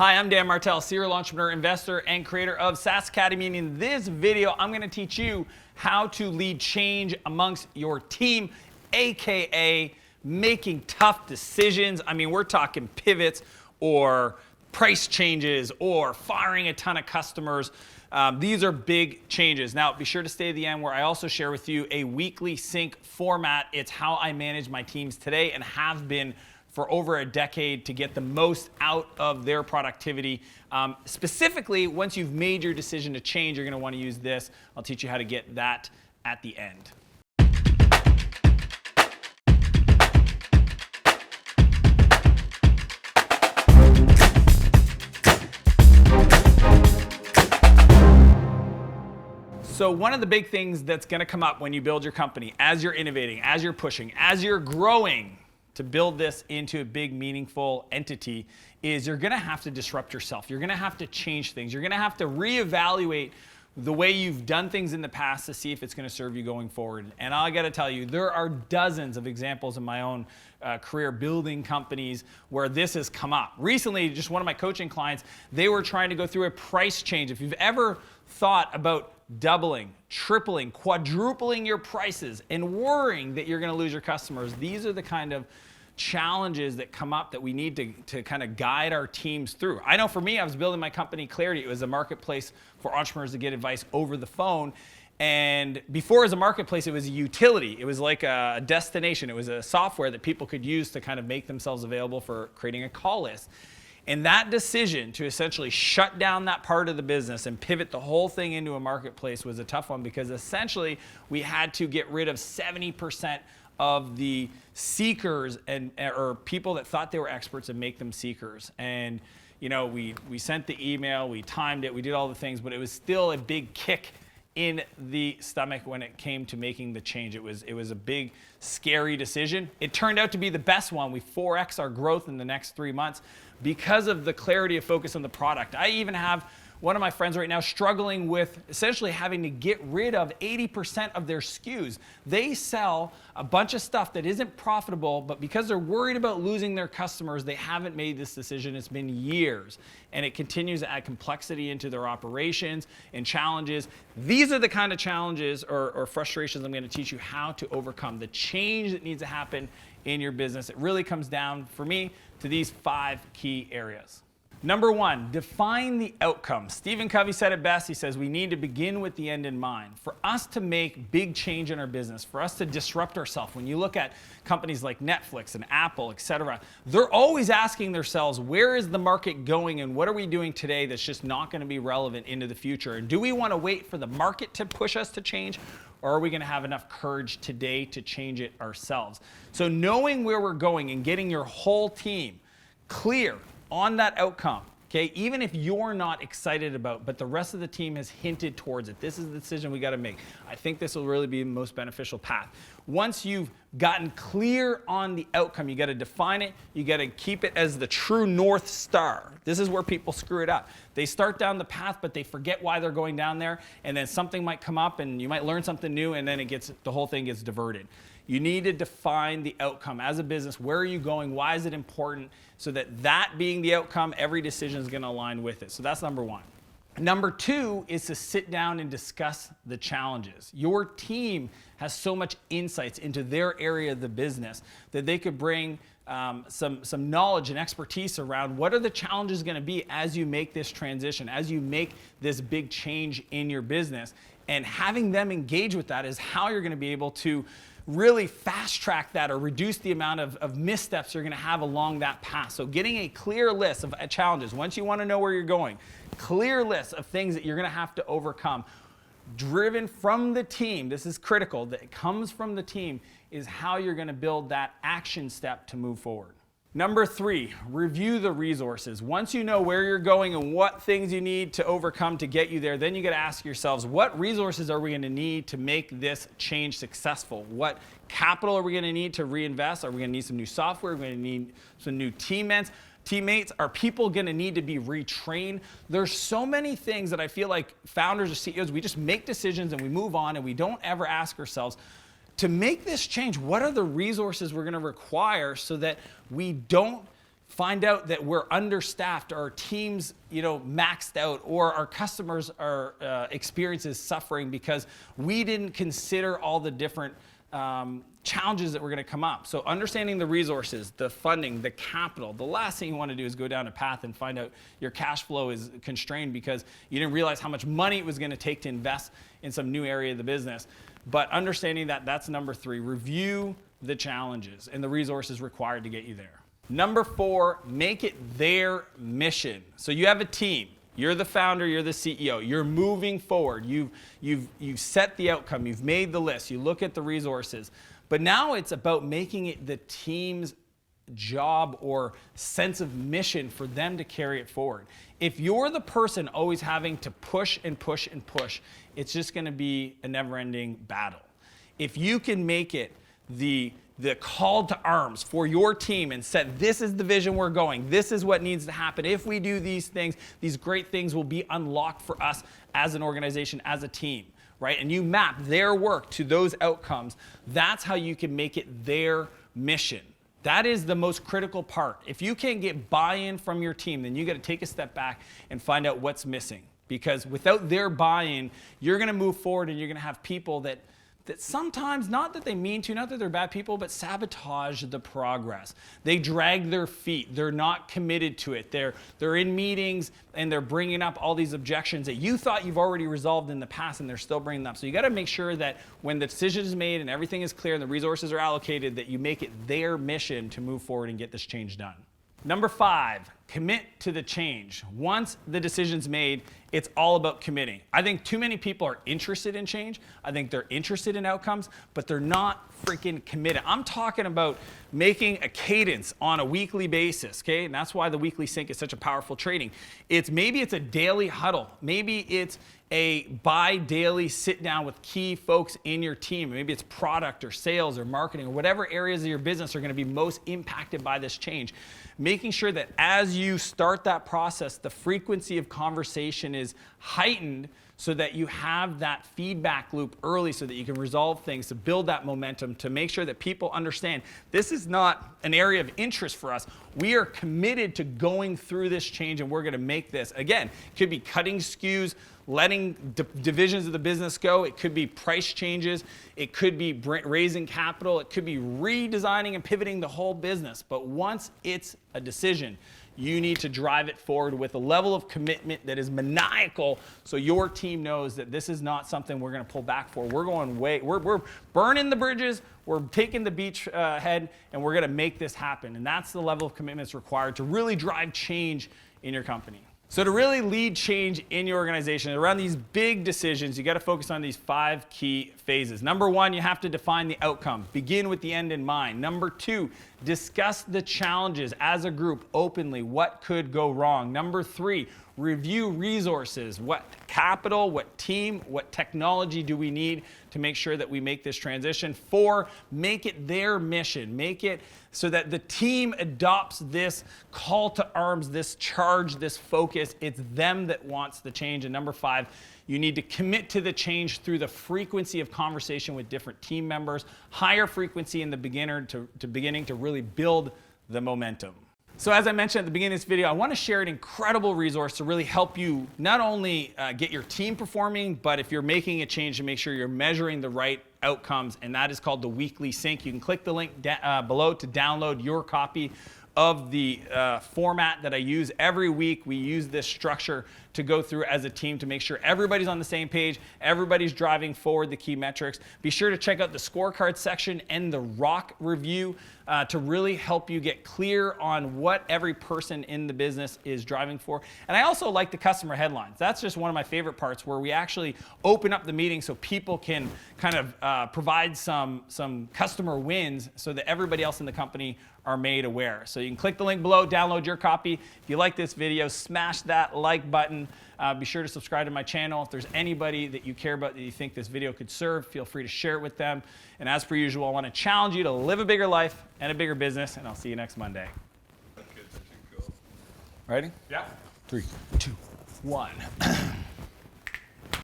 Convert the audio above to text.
Hi, I'm Dan Martell, serial entrepreneur, investor, and creator of SaaS Academy. And in this video, I'm going to teach you how to lead change amongst your team, aka making tough decisions. I mean, we're talking pivots or price changes or firing a ton of customers. These are big changes. Now, be sure to stay to the end where I also share with you a weekly sync format. It's how I manage my teams today and have been for over a decade to get the most out of their productivity. Specifically, once you've made your decision to change, you're going to want to use this. I'll teach you how to get that at the end. So one of the big things that's going to come up when you build your company, as you're innovating, as you're pushing, as you're growing to build this into a big, meaningful entity, is you're going to have to disrupt yourself. You're going to have to change things. You're going to have to reevaluate the way you've done things in the past to see if it's going to serve you going forward. And I got to tell you, there are dozens of examples in my own career building companies where this has come up. Recently, just one of my coaching clients, they were trying to go through a price change. If you've ever thought about doubling, tripling, quadrupling your prices and worrying that you're going to lose your customers, these are the kind of challenges that come up that we need to kind of guide our teams through. I know for me, I was building my company Clarity. It was a marketplace for entrepreneurs to get advice over the phone. And before it was a marketplace, it was a utility. It was like a destination. It was a software that people could use to kind of make themselves available for creating a call list. And that decision to essentially shut down that part of the business and pivot the whole thing into a marketplace was a tough one, because essentially we had to get rid of 70% of the seekers or people that thought they were experts and make them seekers. And you know, we sent the email, we timed it, we did all the things, but it was still a big kick in the stomach when it came to making the change. It was a big, scary decision. It turned out to be the best one. We 4x our growth in the next 3 months because of the clarity of focus on the product. I even have one of my friends right now struggling with essentially having to get rid of 80% of their SKUs. They sell a bunch of stuff that isn't profitable, but because they're worried about losing their customers, they haven't made this decision. It's been years, and it continues to add complexity into their operations and challenges. These are the kind of challenges or frustrations I'm going to teach you how to overcome. The change that needs to happen in your business. It really comes down, for me, to these 5 key areas. Number 1, define the outcome. Stephen Covey said it best. He says we need to begin with the end in mind. For us to make big change in our business, for us to disrupt ourselves, when you look at companies like Netflix and Apple, etc., they're always asking themselves, where is the market going and what are we doing today that's just not going to be relevant into the future? And do we want to wait for the market to push us to change, or are we going to have enough courage today to change it ourselves? So knowing where we're going and getting your whole team clear on that outcome, okay, even if you're not excited about, but the rest of the team has hinted towards it. This is the decision we got to make. I think this will really be the most beneficial path. Once you've gotten clear on the outcome, you got to define it. You got to keep it as the true North Star. This is where people screw it up. They start down the path, but they forget why they're going down there, and then something might come up, and you might learn something new, and then the whole thing gets diverted. You need to define the outcome as a business. Where are you going? Why is it important? So that being the outcome, every decision is going to align with it. So that's number 1. Number 2 is to sit down and discuss the challenges. Your team has so much insights into their area of the business that they could bring some knowledge and expertise around what are the challenges going to be as you make this transition, as you make this big change in your business. And having them engage with that is how you're going to be able to really fast track that or reduce the amount of missteps you're going to have along that path. So getting a clear list of challenges, once you want to know where you're going, clear list of things that you're going to have to overcome, driven from the team, this is critical, that it comes from the team, is how you're going to build that action step to move forward. Number 3, review the resources. Once you know where you're going and what things you need to overcome to get you there, then you got to ask yourselves, what resources are we going to need to make this change successful? What capital are we going to need to reinvest? Are we going to need some new software? Are we going to need some new teammates? Are people going to need to be retrained? There's so many things that I feel like founders or CEOs, we just make decisions and we move on and we don't ever ask ourselves, to make this change, what are the resources we're going to require so that we don't find out that we're understaffed, our teams, maxed out, or our customers are experiences suffering because we didn't consider all the different challenges that were going to come up. So understanding the resources, the funding, the capital. The last thing you want to do is go down a path and find out your cash flow is constrained because you didn't realize how much money it was going to take to invest in some new area of the business. But understanding that, that's number 3. Review the challenges and the resources required to get you there. Number 4, make it their mission. So you have a team. You're the founder, you're the CEO. You're moving forward. You've set the outcome. You've made the list. You look at the resources. But now it's about making it the team's job or sense of mission for them to carry it forward. If you're the person always having to push and push and push, it's just going to be a never-ending battle. If you can make it the call to arms for your team and set, this is the vision we're going, this is what needs to happen. If we do these things, these great things will be unlocked for us as an organization, as a team, right? And you map their work to those outcomes. That's how you can make it their mission. That is the most critical part. If you can't get buy-in from your team, then you got to take a step back and find out what's missing. Because without their buy-in, you're going to move forward and you're going to have people that sometimes, not that they mean to, not that they're bad people, but sabotage the progress. They drag their feet. They're not committed to it. They're in meetings and they're bringing up all these objections that you thought you've already resolved in the past, and they're still bringing them up. So you got to make sure that when the decision is made and everything is clear and the resources are allocated, that you make it their mission to move forward and get this change done. Number 5, commit to the change. Once the decision's made, it's all about committing. I think too many people are interested in change. I think they're interested in outcomes, but they're not freaking committed. I'm talking about making a cadence on a weekly basis, okay? And that's why the weekly sync is such a powerful training. Maybe it's a daily huddle. Maybe it's a bi-daily sit down with key folks in your team. Maybe it's product or sales or marketing or whatever areas of your business are going to be most impacted by this change. Making sure that as you start that process, the frequency of conversation is heightened so that you have that feedback loop early so that you can resolve things, to build that momentum, to make sure that people understand this is not an area of interest for us. We are committed to going through this change, and we're going to make this. Again, it could be cutting SKUs, letting divisions of the business go. It could be price changes. It could be raising capital. It could be redesigning and pivoting the whole business. But once it's a decision, you need to drive it forward with a level of commitment that is maniacal so your team knows that this is not something we're going to pull back for. We're burning the bridges, we're taking the beach head, and we're going to make this happen. And that's the level of commitment that's required to really drive change in your company. So to really lead change in your organization around these big decisions, you got to focus on these 5 key phases. Number 1, you have to define the outcome. Begin with the end in mind. Number 2, discuss the challenges as a group openly. What could go wrong? Number 3, review resources. What capital, what team, what technology do we need to make sure that we make this transition? 4, make it their mission. Make it so that the team adopts this call to arms, this charge, this focus. It's them that wants the change. And number 5, you need to commit to the change through the frequency of conversation with different team members, higher frequency in the beginning to really build the momentum. So as I mentioned at the beginning of this video, I want to share an incredible resource to really help you not only get your team performing, but if you're making a change, to make sure you're measuring the right outcomes, and that is called the Weekly Sync. You can click the link below to download your copy of the format that I use every week. We use this structure to go through as a team to make sure everybody's on the same page, everybody's driving forward the key metrics. Be sure to check out the scorecard section and the ROC review to really help you get clear on what every person in the business is driving for. And I also like the customer headlines. That's just one of my favorite parts, where we actually open up the meeting so people can kind of provide some customer wins so that everybody else in the company are made aware. So you can click the link below, download your copy. If you like this video, smash that like button. Be sure to subscribe to my channel. If there's anybody that you care about that you think this video could serve, feel free to share it with them. And as per usual, I want to challenge you to live a bigger life and a bigger business, and I'll see you next Monday. That's good. That's cool. Ready? Yeah. 3, 2, 1.